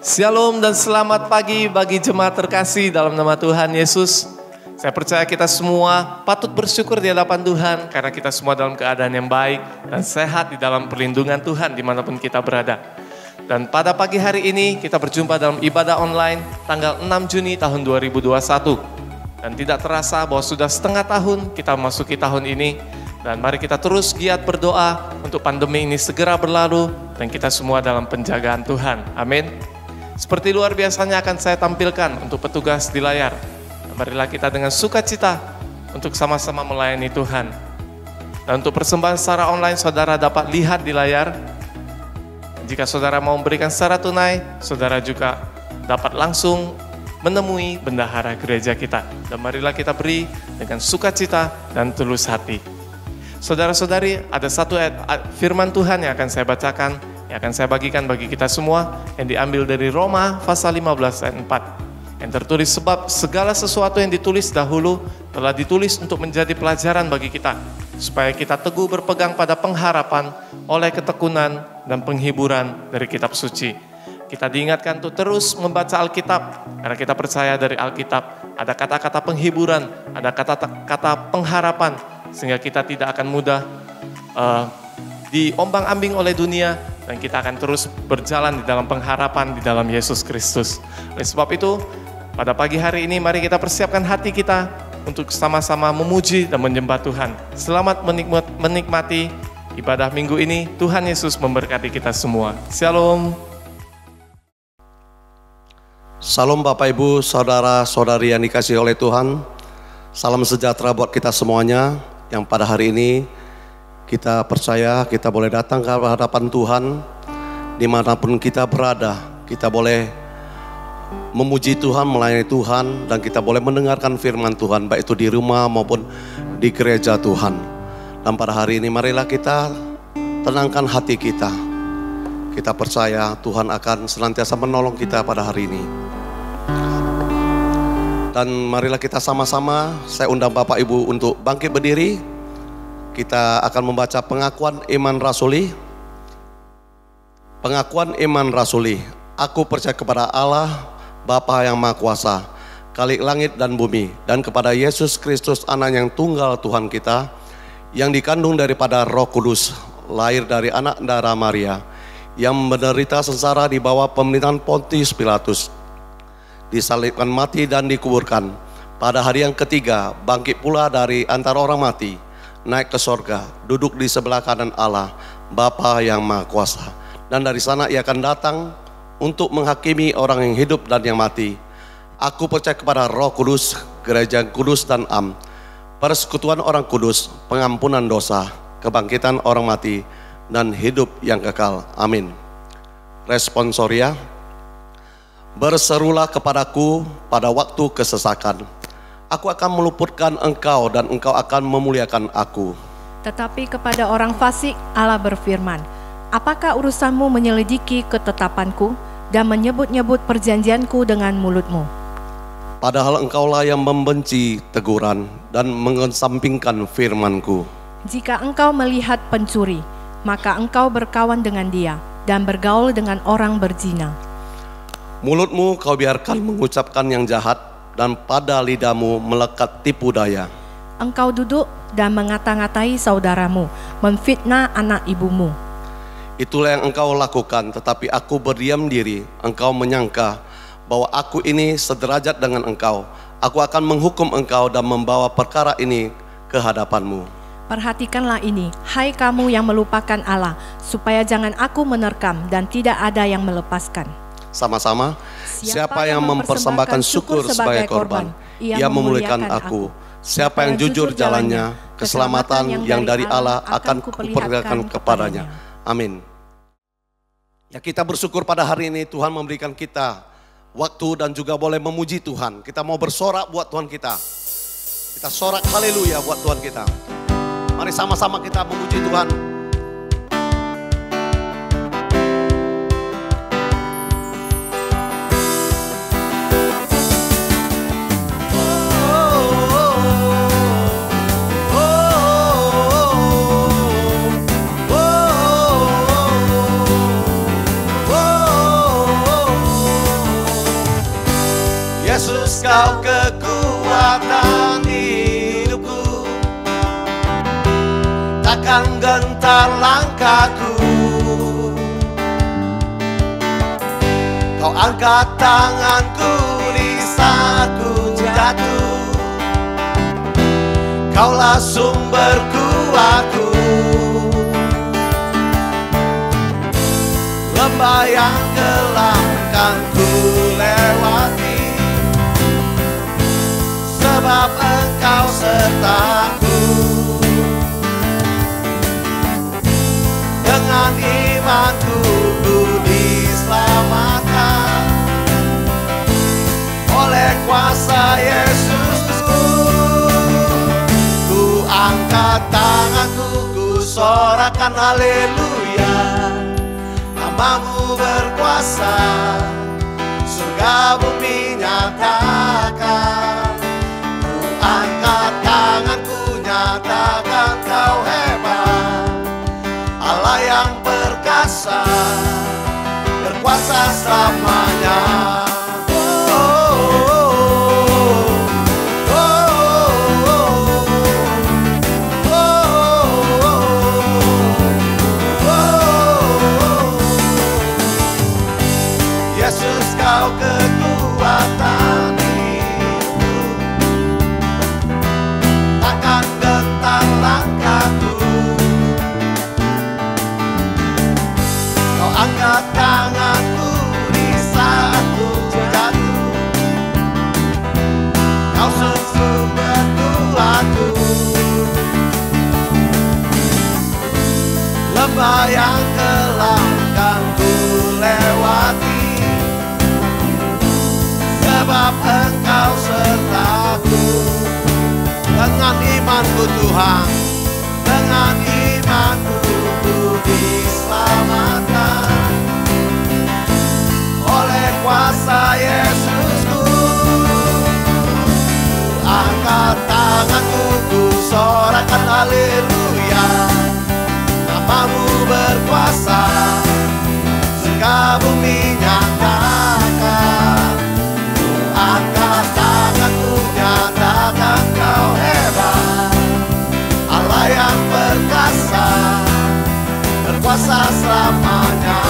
Shalom dan selamat pagi bagi jemaat terkasih dalam nama Tuhan Yesus. Saya percaya kita semua patut bersyukur di hadapan Tuhan karena kita semua dalam keadaan yang baik dan sehat di dalam perlindungan Tuhan dimanapun kita berada. Dan pada pagi hari ini kita berjumpa dalam ibadah online tanggal 6 Juni tahun 2021. Dan tidak terasa bahwa sudah setengah tahun kita memasuki tahun ini. Dan mari kita terus giat berdoa untuk pandemi ini segera berlalu dan kita semua dalam penjagaan Tuhan. Amin. Seperti luar biasanya akan saya tampilkan untuk petugas di layar. Marilah kita dengan sukacita untuk sama-sama melayani Tuhan. Dan untuk persembahan secara online saudara dapat lihat di layar. Jika saudara mau memberikan secara tunai, saudara juga dapat langsung menemui bendahara gereja kita. Dan marilah kita beri dengan sukacita dan tulus hati. Saudara-saudari, ada satu ayat firman Tuhan yang akan saya bacakan, yang akan saya bagikan bagi kita semua, yang diambil dari Roma pasal 15 ayat 4. Yang tertulis, sebab segala sesuatu yang ditulis dahulu telah ditulis untuk menjadi pelajaran bagi kita, supaya kita teguh berpegang pada pengharapan oleh ketekunan dan penghiburan dari kitab suci. Kita diingatkan untuk terus membaca Alkitab, karena kita percaya dari Alkitab ada kata-kata penghiburan, ada kata-kata pengharapan, sehingga kita tidak akan mudah diombang-ambing oleh dunia, dan kita akan terus berjalan di dalam pengharapan di dalam Yesus Kristus. Oleh sebab itu, pada pagi hari ini mari kita persiapkan hati kita untuk sama-sama memuji dan menyembah Tuhan. Selamat menikmati ibadah minggu ini. Tuhan Yesus memberkati kita semua. Shalom. Salam Bapak Ibu, saudara-saudari yang dikasihi oleh Tuhan. Salam sejahtera buat kita semuanya yang pada hari ini kita percaya kita boleh datang ke hadapan Tuhan dimanapun kita berada. Kita boleh memuji Tuhan, melayani Tuhan, dan kita boleh mendengarkan firman Tuhan, baik itu di rumah maupun di gereja Tuhan. Dan pada hari ini marilah kita tenangkan hati kita. Kita percaya Tuhan akan senantiasa menolong kita pada hari ini. Dan marilah kita sama-sama, saya undang Bapak Ibu untuk bangkit berdiri. Kita akan membaca pengakuan iman rasuli. Pengakuan iman rasuli. Aku percaya kepada Allah, Bapa yang Maha Kuasa, Khalik langit dan bumi, dan kepada Yesus Kristus, Anak yang tunggal Tuhan kita, yang dikandung daripada Roh Kudus, lahir dari anak darah Maria, yang menderita sengsara di bawah pemerintahan Pontius Pilatus, disalibkan, mati dan dikuburkan. Pada hari yang ketiga bangkit pula dari antara orang mati, naik ke sorga, duduk di sebelah kanan Allah, Bapa yang Maha Kuasa. Dan dari sana ia akan datang untuk menghakimi orang yang hidup dan yang mati. Aku percaya kepada Roh Kudus, gereja yang kudus dan am, persekutuan orang kudus, pengampunan dosa, kebangkitan orang mati, dan hidup yang kekal. Amin. Responsoria. Berserulah kepadaku pada waktu kesesakan. Aku akan meluputkan engkau dan engkau akan memuliakan aku. Tetapi kepada orang fasik Allah berfirman, apakah urusanmu menyelidiki ketetapanku dan menyebut-nyebut perjanjianku dengan mulutmu? Padahal engkaulah yang membenci teguran dan mengesampingkan firmanku. Jika engkau melihat pencuri, maka engkau berkawan dengan dia dan bergaul dengan orang berzina. Mulutmu kau biarkan mengucapkan yang jahat, dan pada lidahmu melekat tipu daya. Engkau duduk dan mengata-ngatai saudaramu, memfitnah anak ibumu. Itulah yang engkau lakukan, tetapi aku berdiam diri. Engkau menyangka bahwa aku ini sederajat dengan engkau. Aku akan menghukum engkau dan membawa perkara ini ke hadapanmu. Perhatikanlah ini, hai kamu yang melupakan Allah, supaya jangan aku menerkam dan tidak ada yang melepaskan. Sama-sama. Siapa yang mempersembahkan syukur sebagai korban, ia memuliakan aku. Siapa yang jujur jalannya, keselamatan yang dari Allah akan kuperlihatkan kepadanya. Amin. Ya, kita bersyukur pada hari ini Tuhan memberikan kita waktu dan juga boleh memuji Tuhan. Kita mau bersorak buat Tuhan kita. Kita sorak haleluya buat Tuhan kita. Mari sama-sama kita memuji Tuhan. kekuatan hidupku, takkan gentar langkahku. Kau angkat tanganku di saat ku jatuh, Kaulah sumber kuatku. Lembah yang gelap kan ku lewati, sebab Engkau sertaku. Dengan imanku ku diselamatkan oleh kuasa Yesusku. Ku angkat tanganku, ku sorakan haleluya. Namamu berkuasa, surga bumi nyatakan. Ku angkat tanganku, nyatakan Kau hebat, Allah yang perkasa, berkuasa selamanya. Yesus, Kau kekuatan hidupku, takkan gentar langkahku. Kau angkat tanganku di saat ku jatuh, Kau sesumber kuatku. Lembah yang gelap kan ku lewati, sebab Engkau sertaku. Dengan imanku Tuhan, dengan imanku ku diselamatkan oleh kuasa Yesusku. Angkat tanganku, ku sorakan haleluya. Namamu berkuasa, surga bumi nyatakan. Angkat tanganku, nyatakan Kau hebat, Allah yang perkasa, berkuasa selamanya.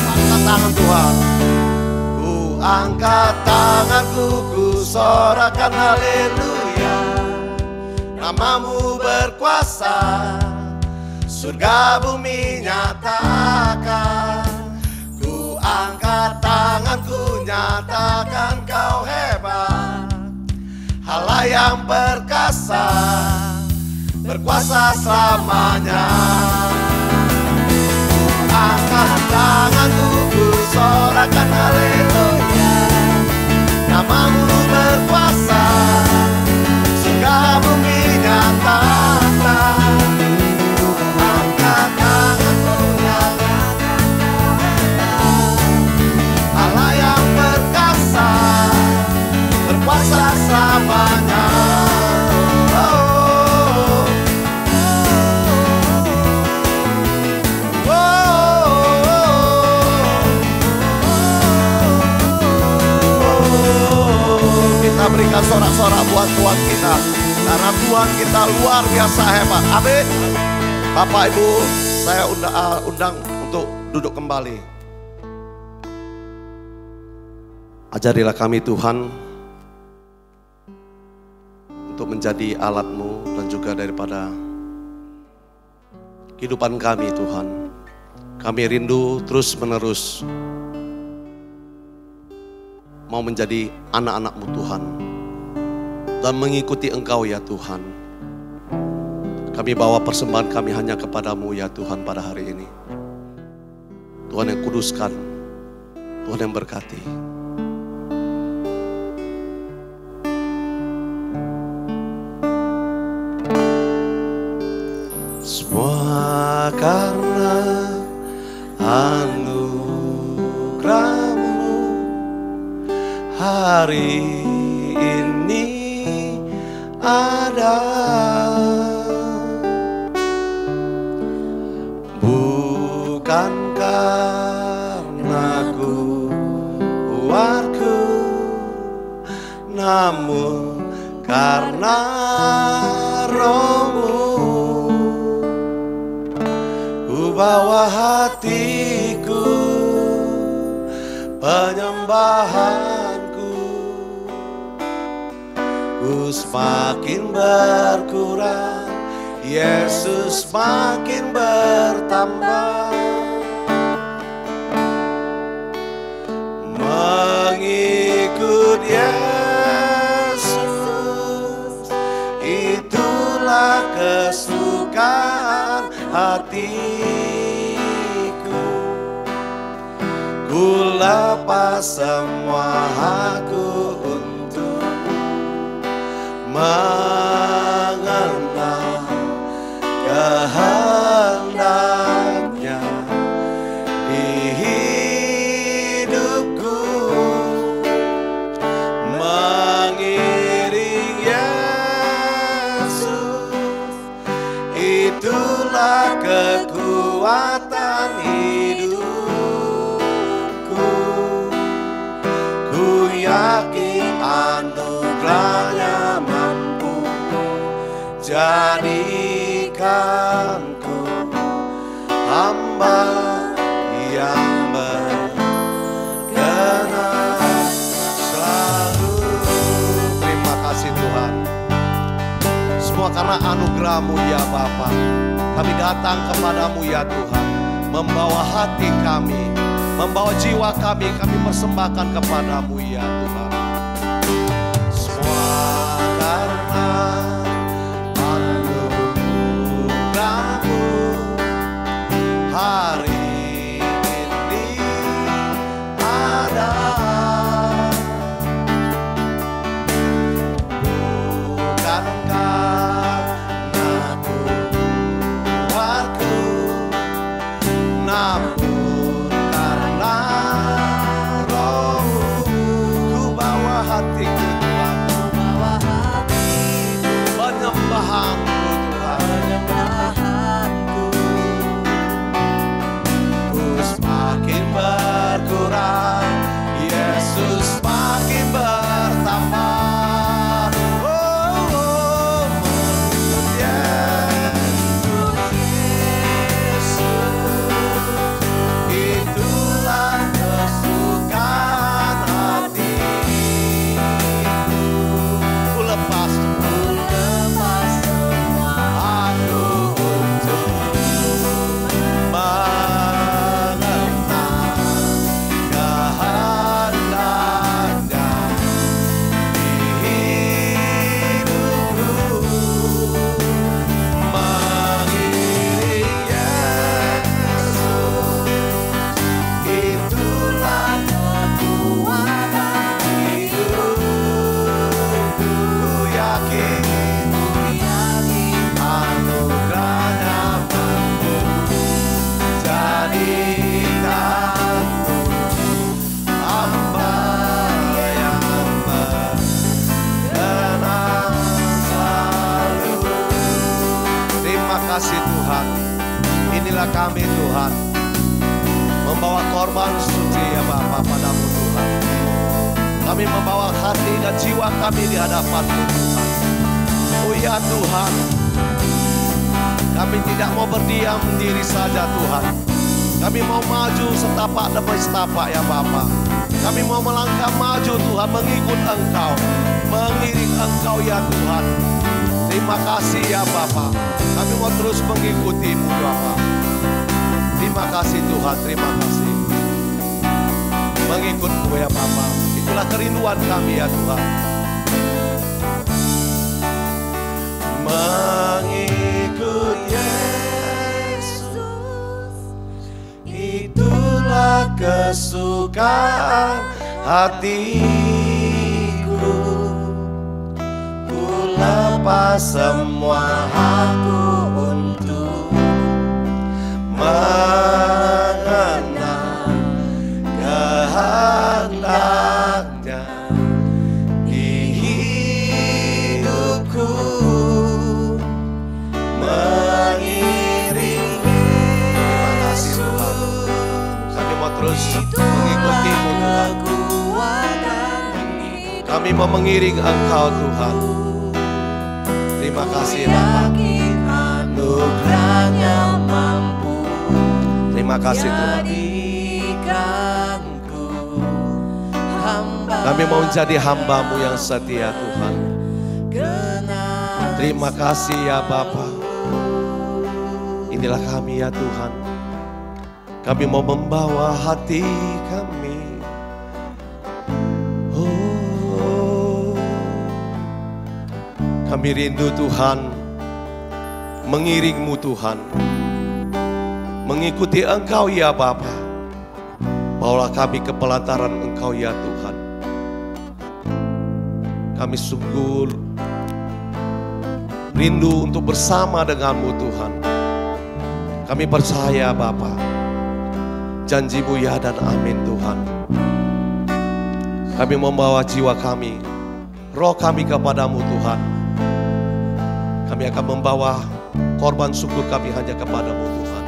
Angkat tangan Tuhan, ku angkat tanganku, ku sorakan haleluya. Namamu berkuasa, surga bumi nyatakan. Ku angkat tanganku, nyatakan Kau hebat, Allah yang perkasa, berkuasa selamanya. Ku angkat tanganku, ku sorakan haleluya. Namamu berkuasa, surga bumi nyatakan. Ku angkat tanganku, nyatakan Kau hebat, Allah yang perkasa, berkuasa selamanya. Kita berikan sorak-sorak buat Tuhan kita, karena Tuhan kita luar biasa hebat. Amin. Bapak Ibu, saya undang untuk duduk kembali. Ajarilah kami Tuhan untuk menjadi alat-Mu dan juga daripada kehidupan kami Tuhan. Kami rindu terus menerus mau menjadi anak-anak-Mu Tuhan dan mengikuti Engkau ya Tuhan. Kami bawa persembahan kami hanya kepada-Mu ya Tuhan pada hari ini. Tuhan yang kuduskan, Tuhan yang berkati. Semua karena anugerah-Mu hari ini ada karena Roh-Mu. Ku bawa hatiku, penyembahanku, ku semakin berkurang, Yesus makin bertambah. Mengikut Yesus, itulah kesukaan hatiku. Ku lepas semua aku untuk mengenal kehendaknya di hidupku. Mengiring Yesus, itulah kekuatan hidupku. Ku yakin anugerahnya mampu jadikanku hamba yang berkenan selalu. Terima kasih Tuhan, semua karena anugerah-Mu ya Bapa. Kami datang kepada-Mu ya Tuhan, membawa hati kami, membawa jiwa kami persembahkan kepada-Mu ya Tuhan. Semua karena anugerah-Mu hari ini ada. Bukan karena kuatku, namun karena Roh-Mu. Ku bawa hatiku Tuhan, penyembahanku Tuhan. Ku semakin berkurang, Yesus makin bertambah. Tuhan, inilah kami Tuhan, membawa korban suci ya Bapa padamu Tuhan. Kami membawa hati dan jiwa kami di hadapan-Mu Tuhan. Oh ya Tuhan, kami tidak mau berdiam diri saja Tuhan. Kami mau maju setapak demi setapak ya Bapa. Kami mau melangkah maju Tuhan, mengikut Engkau, mengiring Engkau ya Tuhan. Terima kasih ya Bapa. Kami mau terus mengikuti-Mu Bapa. Terima kasih Tuhan, terima kasih. Mengikut-Mu ya Bapa. Itulah kerinduan kami ya Tuhan. Mengikut Yesus, itulah kesukaan hatiku. Lepas semua aku untuk mengenal kehendaknya di hidupku. Mengiring Yesus, kami mau terus mengikuti-Mu Tuhan. Kami mau mengiring Engkau Tuhan. Terima kasih Bapa. Anugerahnya mampu. Terima kasih Tuhan. Kami mau menjadi hamba-Mu yang setia Tuhan. Terima kasih ya Bapa. Inilah kami ya Tuhan. Kami mau membawa hati kami. Oh, kami rindu Tuhan, mengiring-Mu Tuhan, mengikuti Engkau ya Bapa. Bawalah kami ke pelantaran Engkau ya Tuhan. Kami sungguh rindu untuk bersama dengan-Mu Tuhan. Kami percaya Bapa, janji-Mu ya dan amin Tuhan. Kami membawa jiwa kami, roh kami kepada-Mu Tuhan. Kami akan membawa korban syukur kami hanya kepada-Mu Tuhan.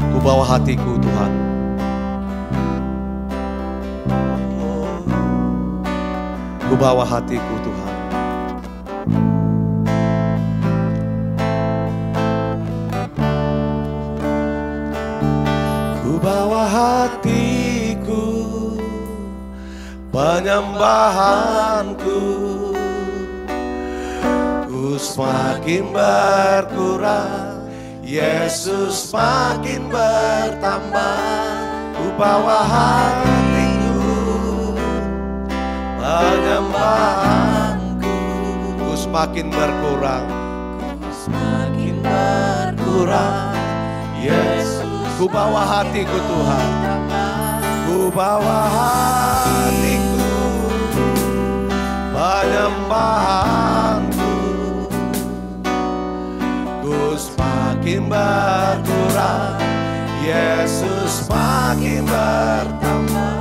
Ku bawa hatiku Tuhan. Ku bawa hatiku Tuhan. Ku bawa hatiku, penyembahanku. Ku semakin berkurang, Yesus semakin bertambah. Ku bawa hatiku, penyembahanku. Ku semakin berkurang, Yesus. Ku bawa hatiku Tuhan, ku bawa hatiku, penyembahanku. Ku semakin berkurang, Yesus semakin bertambah.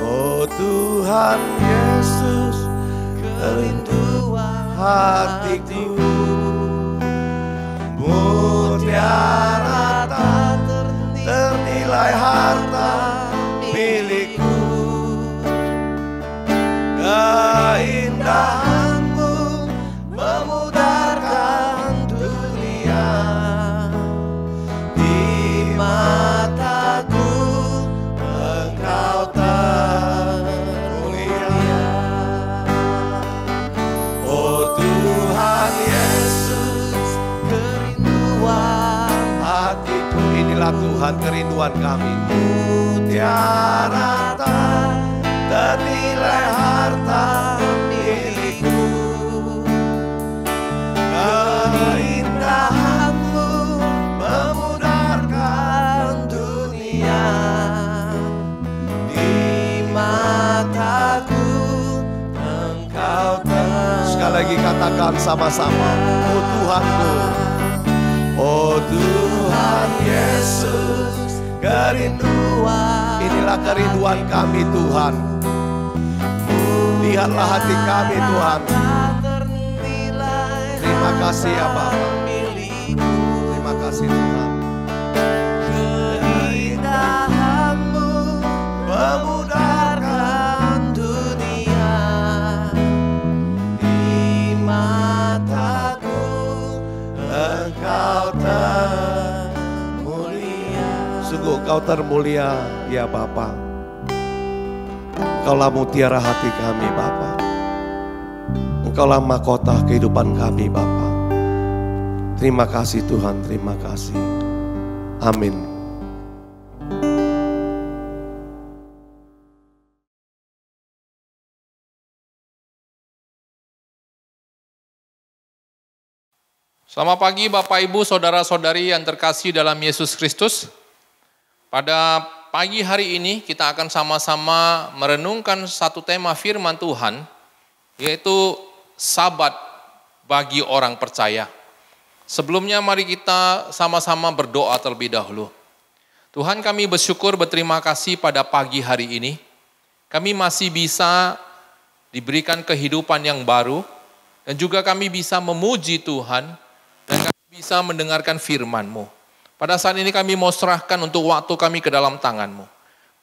Oh Tuhan Yesus, kerinduan hatiku. Mutiara tak ternilai harta milikku. Keindahan-Mu memudarkan dunia. Di mataku Engkau termulia. Oh Tuhan Yesus, kerinduan hatiku. Inilah Tuhan kerinduan kami. Mutiara tak ternilai harta milikku. Keindahan-Mu memudarkan dunia. Di mataku Engkau termulia. Sekali lagi katakan sama-sama. Oh Tuhanku, oh Tuhan Yesus, kerinduan. Inilah kerinduan kami Tuhan. Lihatlah hati kami Tuhan. Terima kasih ya Bapa. Terima kasih Tuhan. Keindahan-Mu memudarkan dunia. Di mataku Engkau termulia. Sungguh Engkau termulia ya Bapa. Engkaulah mutiara hati kami Bapa. Engkaulah mahkota kehidupan kami Bapa. Terima kasih Tuhan, terima kasih. Amin. Selamat pagi Bapak Ibu, Saudara-saudari yang terkasih dalam Yesus Kristus. Pada pagi hari ini kita akan sama-sama merenungkan satu tema firman Tuhan, yaitu Sabat bagi orang percaya. Sebelumnya mari kita sama-sama berdoa terlebih dahulu. Tuhan, kami bersyukur, berterima kasih pada pagi hari ini. Kami masih bisa diberikan kehidupan yang baru, dan juga kami bisa memuji Tuhan, dan kami bisa mendengarkan firman-Mu. Pada saat ini kami mau serahkan untuk waktu kami ke dalam tangan-Mu.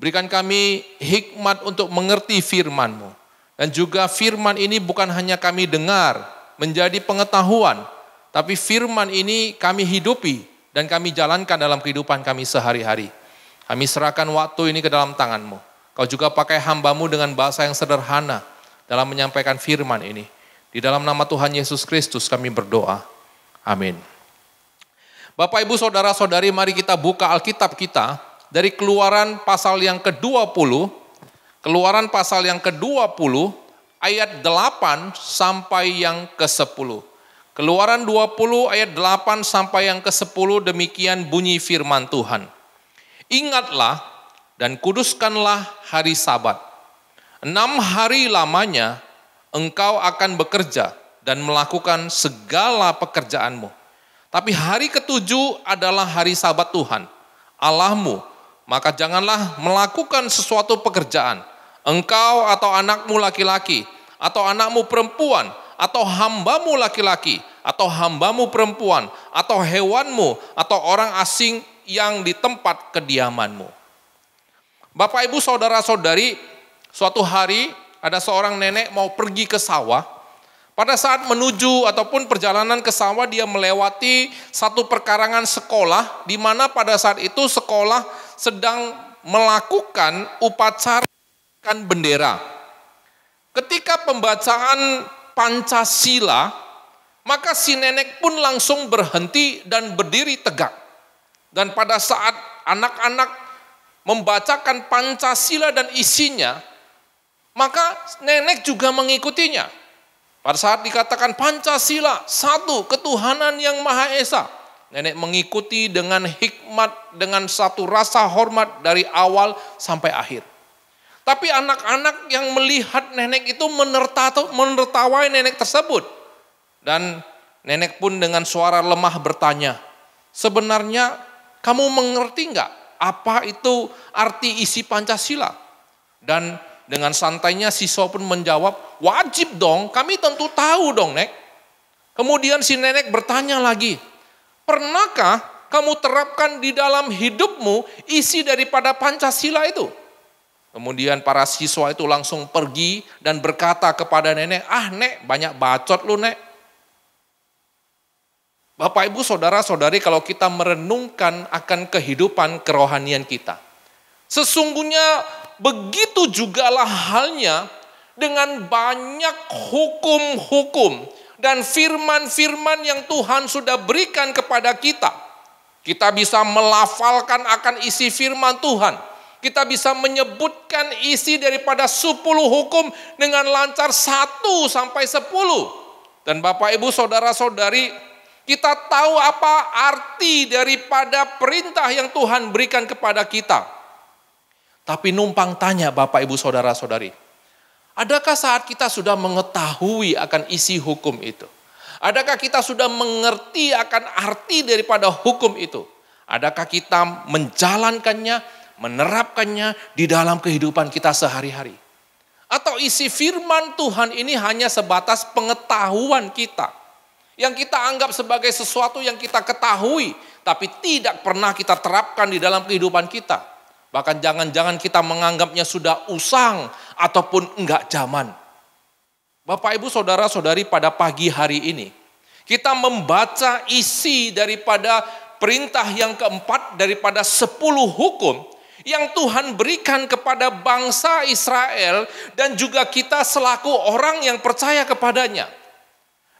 Berikan kami hikmat untuk mengerti firman-Mu. Dan juga firman ini bukan hanya kami dengar, menjadi pengetahuan, tapi firman ini kami hidupi dan kami jalankan dalam kehidupan kami sehari-hari. Kami serahkan waktu ini ke dalam tangan-Mu. Kau juga pakai hamba-Mu dengan bahasa yang sederhana dalam menyampaikan firman ini. Di dalam nama Tuhan Yesus Kristus kami berdoa. Amin. Bapak, Ibu, Saudara-saudari, mari kita buka Alkitab kita dari Keluaran pasal yang ke-20. Keluaran pasal yang ke-20 ayat 8 sampai yang ke-10. Keluaran 20 ayat 8 sampai yang ke-10 demikian bunyi firman Tuhan. Ingatlah dan kuduskanlah hari Sabat. 6 hari lamanya engkau akan bekerja dan melakukan segala pekerjaanmu. Tapi hari ke-7 adalah hari Sabat Tuhan, Allahmu. Maka janganlah melakukan sesuatu pekerjaan. Engkau atau anakmu laki-laki, atau anakmu perempuan, atau hambamu laki-laki, atau hambamu perempuan, atau hewanmu, atau orang asing yang di tempat kediamanmu. Bapak, Ibu, Saudara-saudari, suatu hari ada seorang nenek mau pergi ke sawah. Pada saat menuju ataupun perjalanan ke sawah, dia melewati satu perkarangan sekolah, di mana pada saat itu sekolah sedang melakukan upacara bendera. Ketika pembacaan Pancasila, maka si nenek pun langsung berhenti dan berdiri tegak. Dan pada saat anak-anak membacakan Pancasila dan isinya, maka nenek juga mengikutinya. Pada saat dikatakan Pancasila, satu ketuhanan yang Maha Esa, nenek mengikuti dengan hikmat, dengan satu rasa hormat dari awal sampai akhir. Tapi anak-anak yang melihat nenek itu menertawai nenek tersebut. Dan nenek pun dengan suara lemah bertanya, sebenarnya kamu mengerti enggak apa itu arti isi Pancasila? Dan dengan santainya siswa pun menjawab, wajib dong, kami tentu tahu dong, Nek. Kemudian si nenek bertanya lagi, pernahkah kamu terapkan di dalam hidupmu isi daripada Pancasila itu? Kemudian para siswa itu langsung pergi dan berkata kepada nenek, Nek, banyak bacot lu, Nek. Bapak, Ibu, Saudara-saudari, kalau kita merenungkan akan kehidupan kerohanian kita, sesungguhnya begitu jugalah halnya dengan banyak hukum-hukum dan firman-firman yang Tuhan sudah berikan kepada kita. Kita bisa melafalkan akan isi firman Tuhan. Kita bisa menyebutkan isi daripada 10 hukum dengan lancar 1 sampai 10. Dan Bapak, Ibu, Saudara-saudari, kita tahu apa arti daripada perintah yang Tuhan berikan kepada kita. Tapi numpang tanya Bapak, Ibu, Saudara-saudari, adakah saat kita sudah mengetahui akan isi hukum itu? Adakah kita sudah mengerti akan arti daripada hukum itu? Adakah kita menjalankannya, menerapkannya di dalam kehidupan kita sehari-hari? Atau isi firman Tuhan ini hanya sebatas pengetahuan kita, yang kita anggap sebagai sesuatu yang kita ketahui, tapi tidak pernah kita terapkan di dalam kehidupan kita. Bahkan jangan-jangan kita menganggapnya sudah usang ataupun enggak zaman. Bapak, Ibu, Saudara-saudari, pada pagi hari ini kita membaca isi daripada perintah yang keempat daripada 10 hukum yang Tuhan berikan kepada bangsa Israel dan juga kita selaku orang yang percaya kepadanya.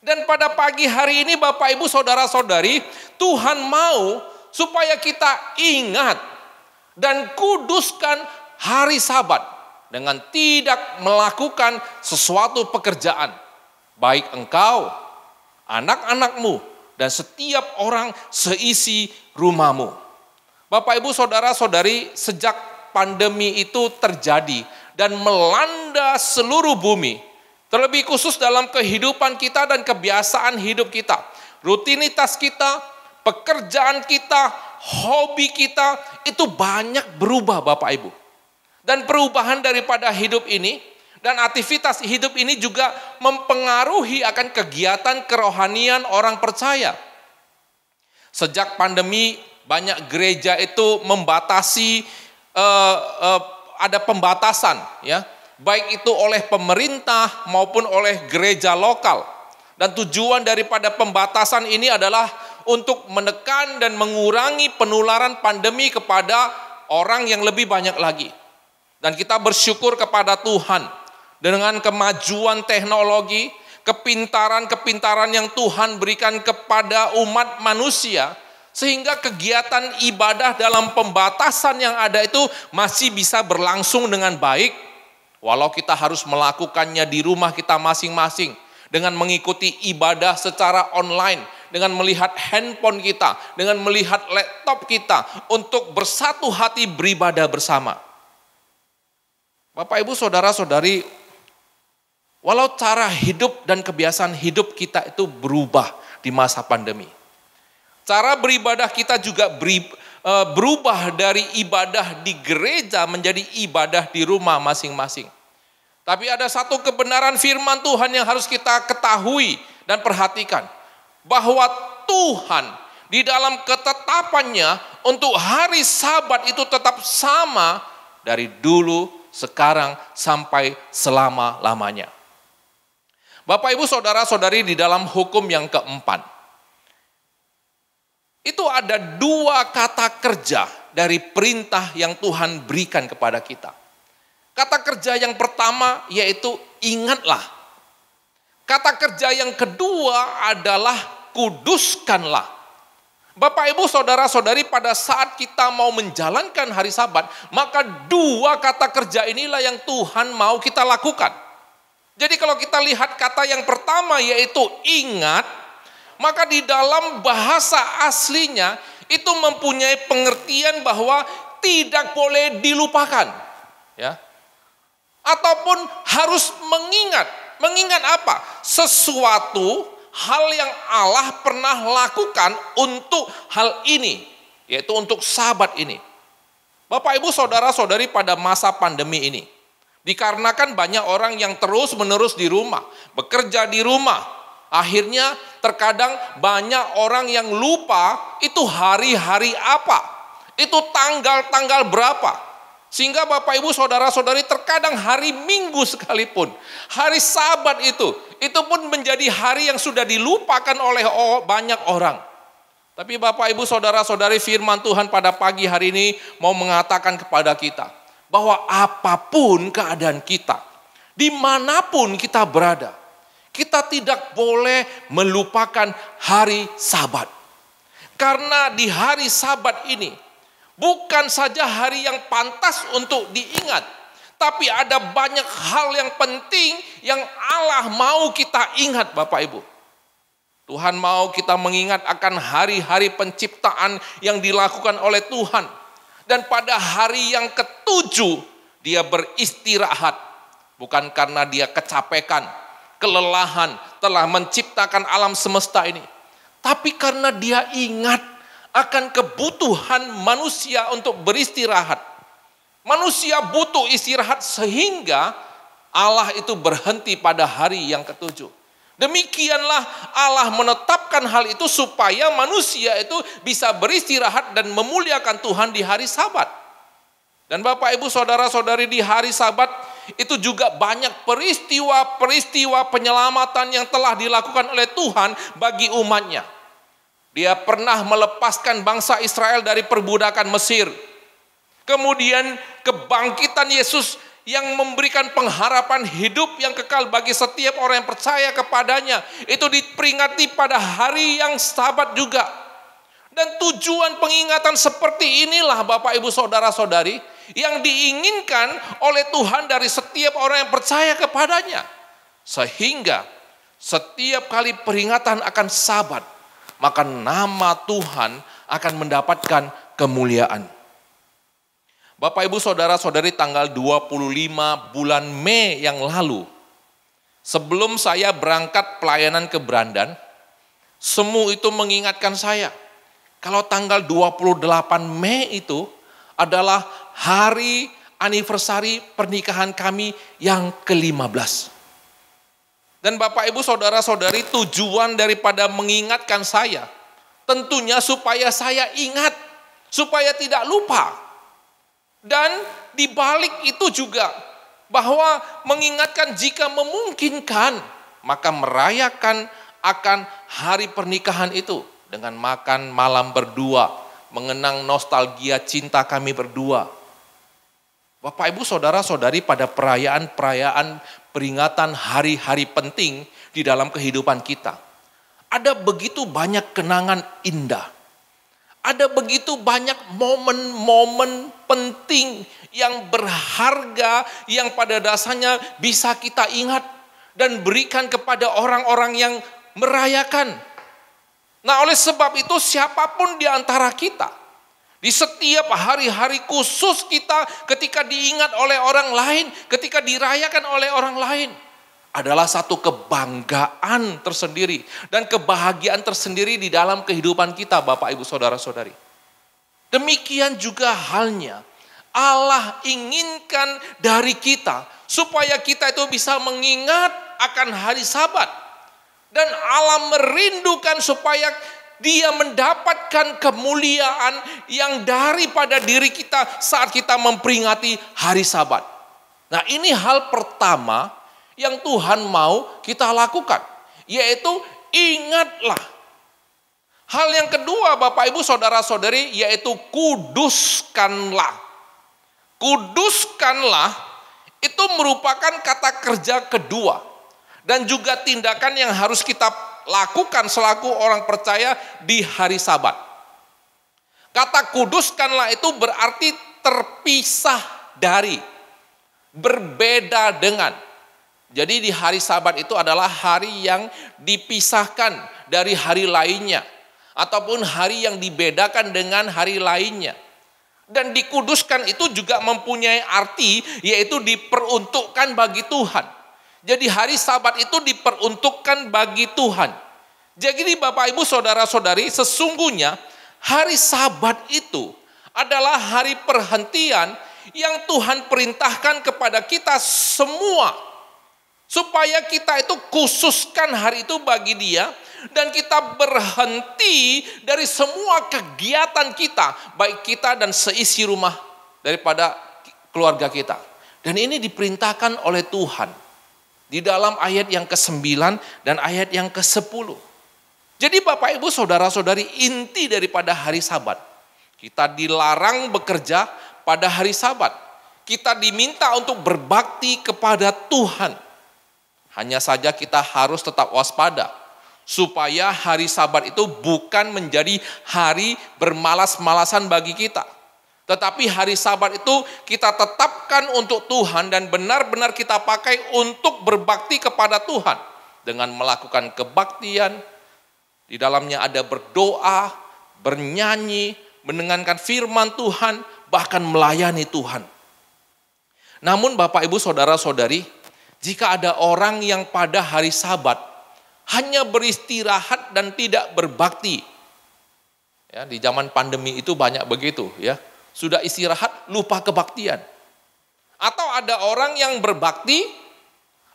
Dan pada pagi hari ini Bapak, Ibu, Saudara-saudari, Tuhan mau supaya kita ingat dan kuduskan hari Sabat dengan tidak melakukan sesuatu pekerjaan. Baik engkau, anak-anakmu, dan setiap orang seisi rumahmu. Bapak, Ibu, Saudara-saudari, sejak pandemi itu terjadi dan melanda seluruh bumi, terlebih khusus dalam kehidupan kita dan kebiasaan hidup kita, rutinitas kita, pekerjaan kita, hobi kita, itu banyak berubah Bapak, Ibu. Dan perubahan daripada hidup ini dan aktivitas hidup ini juga mempengaruhi akan kegiatan kerohanian orang percaya. Sejak pandemi, banyak gereja itu membatasi, ada pembatasan, ya. baik itu oleh pemerintah maupun oleh gereja lokal. Dan tujuan daripada pembatasan ini adalah untuk menekan dan mengurangi penularan pandemi kepada orang yang lebih banyak lagi. Dan kita bersyukur kepada Tuhan dengan kemajuan teknologi, kepintaran-kepintaran yang Tuhan berikan kepada umat manusia, sehingga kegiatan ibadah dalam pembatasan yang ada itu masih bisa berlangsung dengan baik, walau kita harus melakukannya di rumah kita masing-masing, dengan mengikuti ibadah secara online, dengan melihat handphone kita, dengan melihat laptop kita, untuk bersatu hati beribadah bersama. Bapak, Ibu, Saudara-saudari, walau cara hidup dan kebiasaan hidup kita itu berubah di masa pandemi, cara beribadah kita juga berubah dari ibadah di gereja menjadi ibadah di rumah masing-masing. Tapi ada satu kebenaran firman Tuhan yang harus kita ketahui dan perhatikan, bahwa Tuhan di dalam ketetapannya untuk hari Sabat itu tetap sama dari dulu, sekarang, sampai selama-lamanya. Bapak, Ibu, Saudara-saudari, di dalam hukum yang keempat, itu ada dua kata kerja dari perintah yang Tuhan berikan kepada kita. Kata kerja yang pertama yaitu ingatlah. Kata kerja yang kedua adalah kuduskanlah. Bapak, Ibu, Saudara-saudari, pada saat kita mau menjalankan hari Sabat, maka dua kata kerja inilah yang Tuhan mau kita lakukan. Jadi kalau kita lihat kata yang pertama yaitu ingat, maka di dalam bahasa aslinya itu mempunyai pengertian bahwa tidak boleh dilupakan, ya. Ataupun harus mengingat. Mengingat apa? Sesuatu hal yang Allah pernah lakukan untuk hal ini, yaitu untuk Sabat ini. Bapak, Ibu, Saudara-saudari, pada masa pandemi ini, dikarenakan banyak orang yang terus-menerus di rumah, bekerja di rumah, akhirnya terkadang banyak orang yang lupa itu hari-hari apa, itu tanggal-tanggal berapa. Sehingga Bapak, Ibu, Saudara-saudari, terkadang hari Minggu sekalipun, hari Sabat itu pun menjadi hari yang sudah dilupakan oleh banyak orang. Tapi Bapak, Ibu, Saudara-saudari, firman Tuhan pada pagi hari ini mau mengatakan kepada kita, bahwa apapun keadaan kita, dimanapun kita berada, kita tidak boleh melupakan hari Sabat. Karena di hari Sabat ini, bukan saja hari yang pantas untuk diingat, tapi ada banyak hal yang penting yang Allah mau kita ingat, Bapak, Ibu. Tuhan mau kita mengingat akan hari-hari penciptaan yang dilakukan oleh Tuhan. Dan pada hari yang ketujuh, dia beristirahat. Bukan karena dia kecapekan, kelelahan, telah menciptakan alam semesta ini. Tapi karena dia ingat akan kebutuhan manusia untuk beristirahat. Manusia butuh istirahat sehingga Allah itu berhenti pada hari yang ketujuh. Demikianlah Allah menetapkan hal itu supaya manusia itu bisa beristirahat dan memuliakan Tuhan di hari Sabat. Dan Bapak, Ibu, Saudara-saudari, di hari Sabat itu juga banyak peristiwa-peristiwa penyelamatan yang telah dilakukan oleh Tuhan bagi umatnya. Dia pernah melepaskan bangsa Israel dari perbudakan Mesir. Kemudian kebangkitan Yesus yang memberikan pengharapan hidup yang kekal bagi setiap orang yang percaya kepadanya. Itu diperingati pada hari yang Sabat juga. Dan tujuan pengingatan seperti inilah Bapak, Ibu, Saudara-saudari, yang diinginkan oleh Tuhan dari setiap orang yang percaya kepadanya. Sehingga setiap kali peringatan akan Sabat, maka nama Tuhan akan mendapatkan kemuliaan. Bapak, Ibu, Saudara-saudari, tanggal 25 bulan Mei yang lalu, sebelum saya berangkat pelayanan ke Brandan, semu itu mengingatkan saya, kalau tanggal 28 Mei itu adalah hari anniversary pernikahan kami yang ke-15. Dan Bapak, Ibu, Saudara-saudari, tujuan daripada mengingatkan saya, tentunya supaya saya ingat, supaya tidak lupa. Dan di balik itu juga, bahwa mengingatkan jika memungkinkan, maka merayakan akan hari pernikahan itu dengan makan malam berdua, mengenang nostalgia cinta kami berdua. Bapak Ibu saudara-saudari, pada perayaan-perayaan peringatan hari-hari penting di dalam kehidupan kita, ada begitu banyak kenangan indah. Ada begitu banyak momen-momen penting yang berharga yang pada dasarnya bisa kita ingat dan berikan kepada orang-orang yang merayakan. Nah, oleh sebab itu siapapun di antara kita, di setiap hari-hari khusus kita ketika diingat oleh orang lain, ketika dirayakan oleh orang lain, adalah satu kebanggaan tersendiri dan kebahagiaan tersendiri di dalam kehidupan kita, Bapak Ibu Saudara-saudari. Demikian juga halnya Allah inginkan dari kita supaya kita itu bisa mengingat akan hari Sabat. Dan Allah merindukan supaya Dia mendapatkan kemuliaan yang daripada diri kita saat kita memperingati hari Sabat. Nah, ini hal pertama yang Tuhan mau kita lakukan, yaitu ingatlah. Hal yang kedua, Bapak Ibu Saudara-saudari, yaitu kuduskanlah. Kuduskanlah itu merupakan kata kerja kedua dan juga tindakan yang harus kita lakukan selaku orang percaya di hari Sabat. Kata kuduskanlah itu berarti terpisah dari, berbeda dengan. Jadi di hari Sabat itu adalah hari yang dipisahkan dari hari lainnya, ataupun hari yang dibedakan dengan hari lainnya. Dan dikuduskan itu juga mempunyai arti, yaitu diperuntukkan bagi Tuhan. Jadi hari Sabat itu diperuntukkan bagi Tuhan. Jadi Bapak Ibu Saudara-saudari, sesungguhnya hari Sabat itu adalah hari perhentian yang Tuhan perintahkan kepada kita semua, supaya kita itu khususkan hari itu bagi Dia, dan kita berhenti dari semua kegiatan kita, baik kita dan seisi rumah daripada keluarga kita. Dan ini diperintahkan oleh Tuhan di dalam ayat yang ke-9 dan ayat yang ke-10. Jadi Bapak Ibu Saudara-saudari, inti daripada hari Sabat, kita dilarang bekerja pada hari Sabat. Kita diminta untuk berbakti kepada Tuhan. Hanya saja kita harus tetap waspada, supaya hari Sabat itu bukan menjadi hari bermalas-malasan bagi kita. Tetapi hari Sabat itu kita tetapkan untuk Tuhan dan benar-benar kita pakai untuk berbakti kepada Tuhan. Dengan melakukan kebaktian, di dalamnya ada berdoa, bernyanyi, mendengarkan firman Tuhan, bahkan melayani Tuhan. Namun Bapak Ibu Saudara-saudari, jika ada orang yang pada hari Sabat hanya beristirahat dan tidak berbakti, ya, di zaman pandemi itu banyak begitu, ya, sudah istirahat lupa kebaktian. Atau ada orang yang berbakti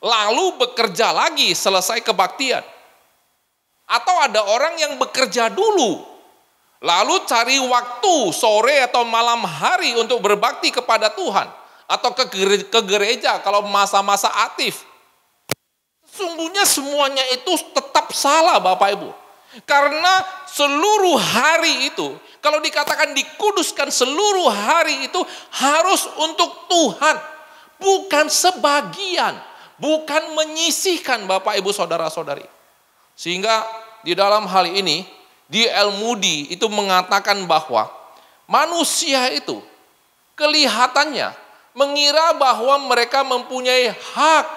lalu bekerja lagi selesai kebaktian. Atau ada orang yang bekerja dulu lalu cari waktu sore atau malam hari untuk berbakti kepada Tuhan. Atau ke gereja kalau masa-masa aktif. Sesungguhnya semuanya itu tetap salah Bapak Ibu. Karena seluruh hari itu, kalau dikatakan dikuduskan, seluruh hari itu harus untuk Tuhan. Bukan sebagian, bukan menyisihkan Bapak Ibu Saudara-saudari. Sehingga di dalam hal ini, D.L. Moody itu mengatakan bahwa manusia itu kelihatannya mengira bahwa mereka mempunyai hak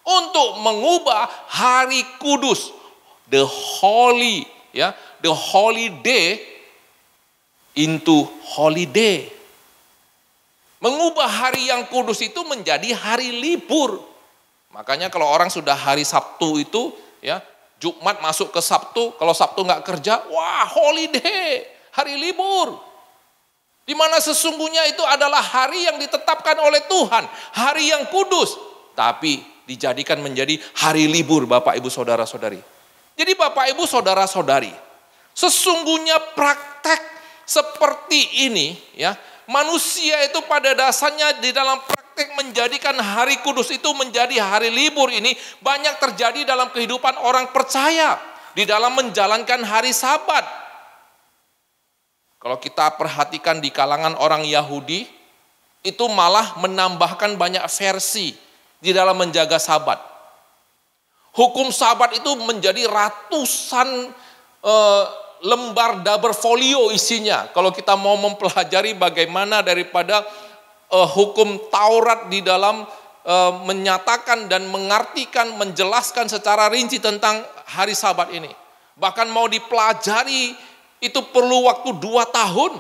untuk mengubah hari kudus, the holy day into holiday. Mengubah hari yang kudus itu menjadi hari libur. Makanya kalau orang sudah hari Sabtu itu, ya, Jumat masuk ke Sabtu, kalau Sabtu nggak kerja, wah holiday, hari libur. Di mana sesungguhnya itu adalah hari yang ditetapkan oleh Tuhan, hari yang kudus, tapi dijadikan menjadi hari libur Bapak Ibu Saudara-saudari. Jadi Bapak Ibu Saudara-saudari, sesungguhnya praktek seperti ini, ya, manusia itu pada dasarnya di dalam praktek praktek menjadikan hari kudus itu menjadi hari libur ini banyak terjadi dalam kehidupan orang percaya di dalam menjalankan hari Sabat. Kalau kita perhatikan di kalangan orang Yahudi, itu malah menambahkan banyak versi di dalam menjaga Sabat. Hukum Sabat itu menjadi ratusan lembar double folio isinya. Kalau kita mau mempelajari bagaimana daripada hukum Taurat di dalam menyatakan dan mengartikan, menjelaskan secara rinci tentang hari Sabat ini. Bahkan mau dipelajari itu perlu waktu 2 tahun.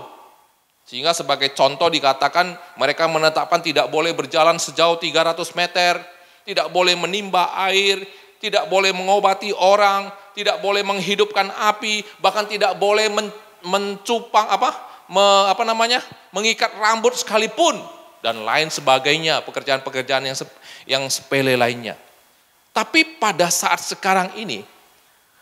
Sehingga sebagai contoh dikatakan mereka menetapkan tidak boleh berjalan sejauh 300 meter, tidak boleh menimba air, tidak boleh mengobati orang, tidak boleh menghidupkan api, bahkan tidak boleh mengikat rambut sekalipun, dan lain sebagainya, pekerjaan-pekerjaan yang sepele lainnya. Tapi pada saat sekarang ini,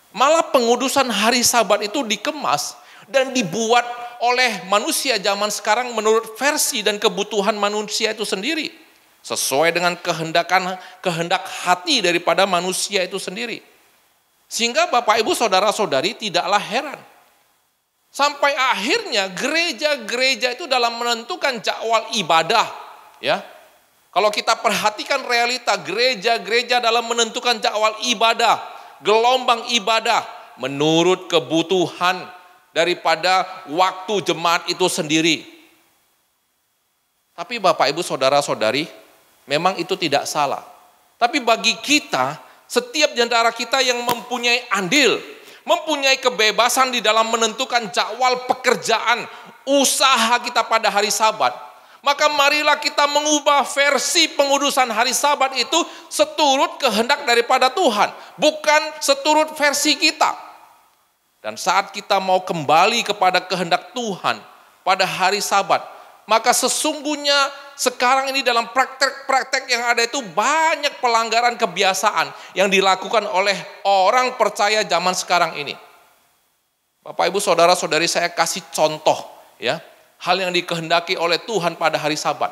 malah pengudusan hari Sabat itu dikemas dan dibuat oleh manusia zaman sekarang menurut versi dan kebutuhan manusia itu sendiri. Sesuai dengan kehendak hati daripada manusia itu sendiri. Sehingga Bapak Ibu Saudara-saudari tidaklah heran. Sampai akhirnya gereja-gereja itu dalam menentukan jadwal ibadah. Ya, kalau kita perhatikan realita gereja-gereja dalam menentukan jadwal ibadah, gelombang ibadah menurut kebutuhan daripada waktu jemaat itu sendiri. Tapi Bapak Ibu Saudara-saudari, memang itu tidak salah. Tapi bagi kita, setiap di antara kita yang mempunyai andil, mempunyai kebebasan di dalam menentukan jadwal pekerjaan, usaha kita pada hari Sabat, maka marilah kita mengubah versi pengudusan hari Sabat itu seturut kehendak daripada Tuhan, bukan seturut versi kita. Dan saat kita mau kembali kepada kehendak Tuhan pada hari Sabat, maka sesungguhnya sekarang ini dalam praktek-praktek yang ada itu banyak pelanggaran kebiasaan yang dilakukan oleh orang percaya zaman sekarang ini. Bapak Ibu Saudara-saudari, saya kasih contoh ya, hal yang dikehendaki oleh Tuhan pada hari Sabat.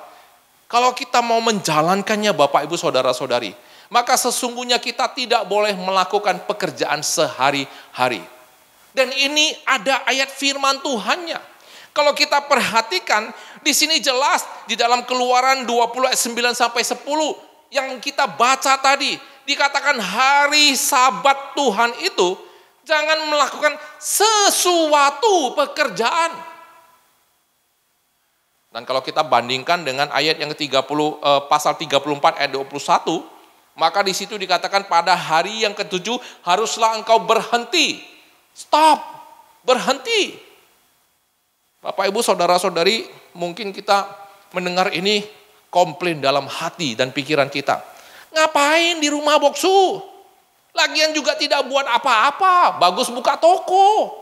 Kalau kita mau menjalankannya Bapak Ibu Saudara-saudari, maka sesungguhnya kita tidak boleh melakukan pekerjaan sehari-hari. Dan ini ada ayat firman Tuhannya. Kalau kita perhatikan, di sini jelas di dalam Keluaran 20 ayat 9 sampai 10 yang kita baca tadi, dikatakan hari Sabat Tuhan itu jangan melakukan sesuatu pekerjaan. Dan kalau kita bandingkan dengan ayat yang pasal 34 ayat 21, maka di situ dikatakan pada hari yang ketujuh haruslah engkau berhenti. Stop, berhenti. Bapak Ibu Saudara-saudari, mungkin kita mendengar ini komplain dalam hati dan pikiran kita. Ngapain di rumah boksu? Lagian juga tidak buat apa-apa, bagus buka toko.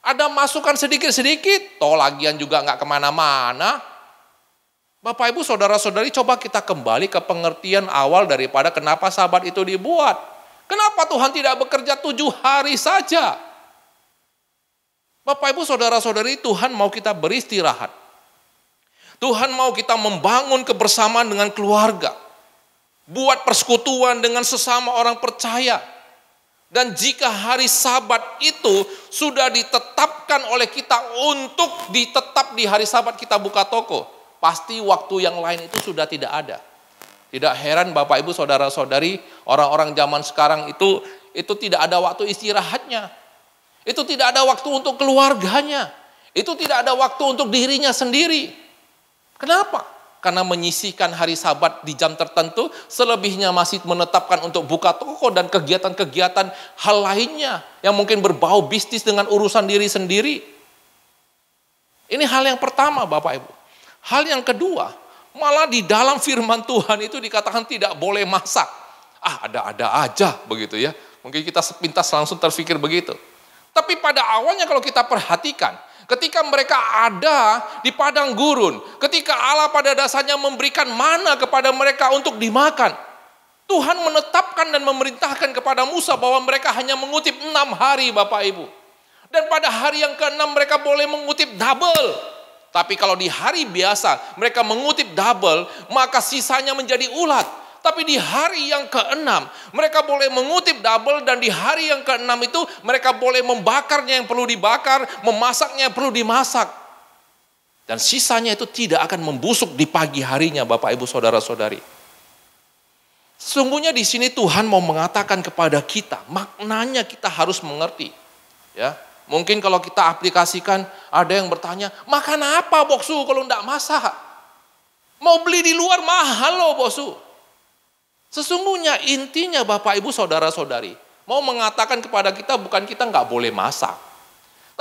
Ada masukan sedikit-sedikit, toh lagian juga nggak kemana-mana. Bapak Ibu Saudara-saudari, coba kita kembali ke pengertian awal daripada kenapa Sabat itu dibuat. Kenapa Tuhan tidak bekerja 7 hari saja? Bapak Ibu Saudara-saudari, Tuhan mau kita beristirahat. Tuhan mau kita membangun kebersamaan dengan keluarga. Buat persekutuan dengan sesama orang percaya. Dan jika hari Sabat itu sudah ditetapkan oleh kita untuk ditetap di hari Sabat kita buka toko, pasti waktu yang lain itu sudah tidak ada. Tidak heran Bapak Ibu Saudara-saudari, orang-orang zaman sekarang itu tidak ada waktu istirahatnya. Itu tidak ada waktu untuk keluarganya. Itu tidak ada waktu untuk dirinya sendiri. Kenapa? Karena menyisihkan hari Sabat di jam tertentu, selebihnya masih menetapkan untuk buka toko dan kegiatan-kegiatan hal lainnya yang mungkin berbau bisnis dengan urusan diri sendiri. Ini hal yang pertama Bapak Ibu. Hal yang kedua, malah di dalam firman Tuhan itu dikatakan tidak boleh masak. Ada-ada aja begitu ya. Mungkin kita sepintas langsung terpikir begitu. Tapi pada awalnya kalau kita perhatikan, ketika mereka ada di padang gurun, ketika Allah pada dasarnya memberikan mana kepada mereka untuk dimakan, Tuhan menetapkan dan memerintahkan kepada Musa bahwa mereka hanya mengutip 6 hari Bapak Ibu. Dan pada hari yang ke-6 mereka boleh mengutip double. Tapi kalau di hari biasa mereka mengutip double, maka sisanya menjadi ulat. Tapi di hari yang ke-6 mereka boleh mengutip double, dan di hari yang ke-6 itu mereka boleh membakarnya yang perlu dibakar, memasaknya yang perlu dimasak. Dan sisanya itu tidak akan membusuk di pagi harinya, Bapak Ibu Saudara-saudari. Sesungguhnya di sini Tuhan mau mengatakan kepada kita, maknanya kita harus mengerti. Ya. Mungkin kalau kita aplikasikan, ada yang bertanya, makan apa boksu kalau enggak masak? Mau beli di luar mahal loh boksu. Sesungguhnya intinya Bapak Ibu Saudara-saudari, mau mengatakan kepada kita bukan kita enggak boleh masak.